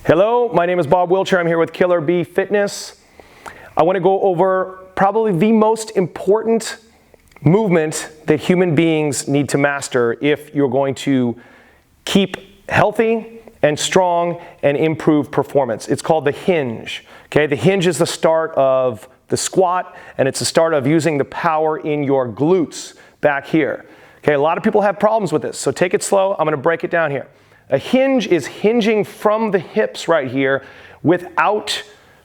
Hello, my name is Bob Wiltshire. I'm here with Killer Bee Fitness. I want to go over probably the most important movement that human beings need to master if you're going to keep healthy and strong and improve performance. It's called the hinge. Okay, the hinge is the start of the squat, and it's the start of using the power in your glutes back here. Okay, a lot of people have problems with this, so take it slow. I'm going to break it down here. A hinge is hinging from the hips right here without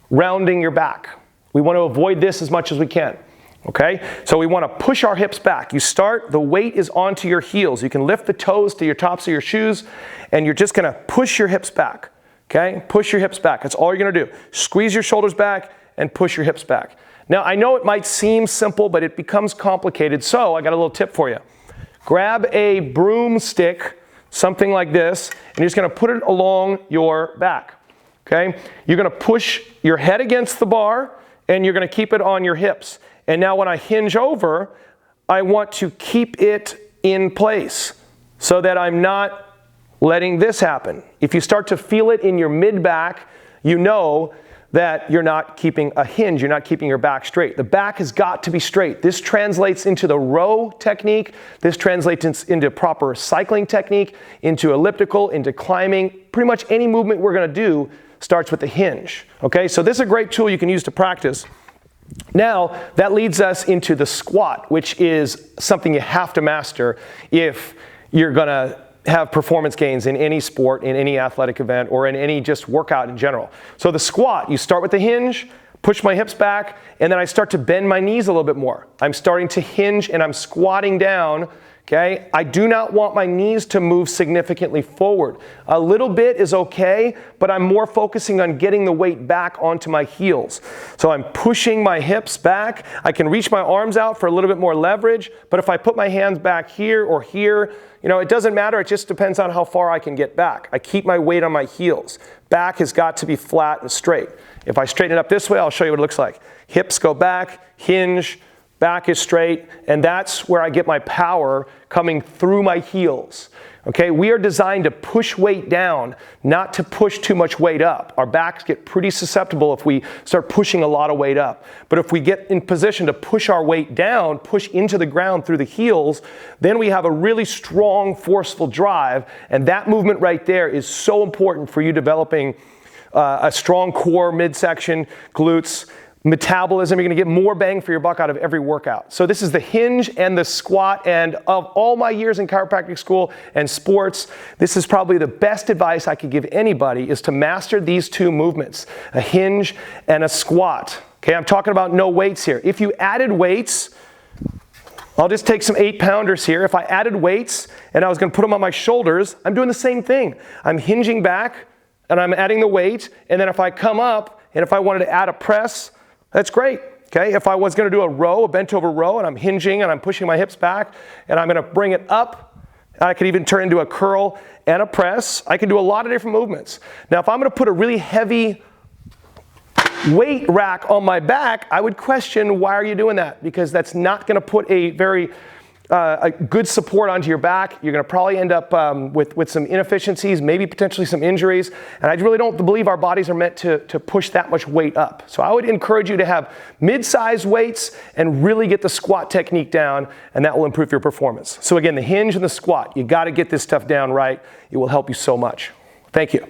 rounding your back. We want to avoid this as much as we can. Okay, so we want to push our hips back. You start, the weight is onto your heels. You can lift the toes to your tops of your shoes, and you're just going to push your hips back. Okay, push your hips back. That's all you're going to do. Squeeze your shoulders back and push your hips back. Now, I know it might seem simple, but it becomes complicated, so I got a little tip for you. Grab a broomstick, something like this, and you're just going to put it along your back. Okay? You're going to push your head against the bar, and you're going to keep it on your hips. And now when I hinge over, I want to keep it in place so that I'm not letting this happen. If you start to feel it in your mid-back, you know that you're not keeping a hinge, you're not keeping your back straight. The back has got to be straight. This translates into the row technique, this translates into proper cycling technique, into elliptical, into climbing. Pretty much any movement we're gonna do starts with the hinge. Okay, so this is a great tool you can use to practice. Now, that leads us into the squat, which is something you have to master if you're gonna have performance gains in any sport, in any athletic event, or in any just workout in general. So the squat, you start with the hinge, push my hips back, and then I start to bend my knees a little bit more. I'm starting to hinge and I'm squatting down, okay? I do not want my knees to move significantly forward. A little bit is okay, but I'm more focusing on getting the weight back onto my heels. So I'm pushing my hips back. I can reach my arms out for a little bit more leverage, but if I put my hands back here or here, you know, it doesn't matter. It just depends on how far I can get back. I keep my weight on my heels. Back has got to be flat and straight. If I straighten it up this way, I'll show you what it looks like. Hips go back, hinge, back is straight, and that's where I get my power coming through my heels. Okay, we are designed to push weight down, not to push too much weight up. Our backs get pretty susceptible if we start pushing a lot of weight up. But if we get in position to push our weight down, push into the ground through the heels, then we have a really strong, forceful drive, and that movement right there is so important for you developing a strong core, midsection, glutes, metabolism. You're going to get more bang for your buck out of every workout. So this is the hinge and the squat, and of all my years in chiropractic school and sports, this is probably the best advice I could give anybody, is to master these two movements, a hinge and a squat. Okay, I'm talking about no weights here. If you added weights, I'll just take some 8-pounders here. If I added weights and I was going to put them on my shoulders, I'm doing the same thing. I'm hinging back and I'm adding the weight, and then if I come up and if I wanted to add a press, that's great, okay? If I was gonna do a row, a bent over row, and I'm hinging and I'm pushing my hips back, and I'm gonna bring it up, I could even turn into a curl and a press. I can do a lot of different movements. Now, if I'm gonna put a really heavy weight rack on my back, I would question, why are you doing that? Because that's not gonna put a very a good support onto your back. You're going to probably end up with some inefficiencies, maybe potentially some injuries. And I really don't believe our bodies are meant to push that much weight up. So I would encourage you to have mid-sized weights and really get the squat technique down, and that will improve your performance. So again, the hinge and the squat, you got to get this stuff down right. It will help you so much. Thank you.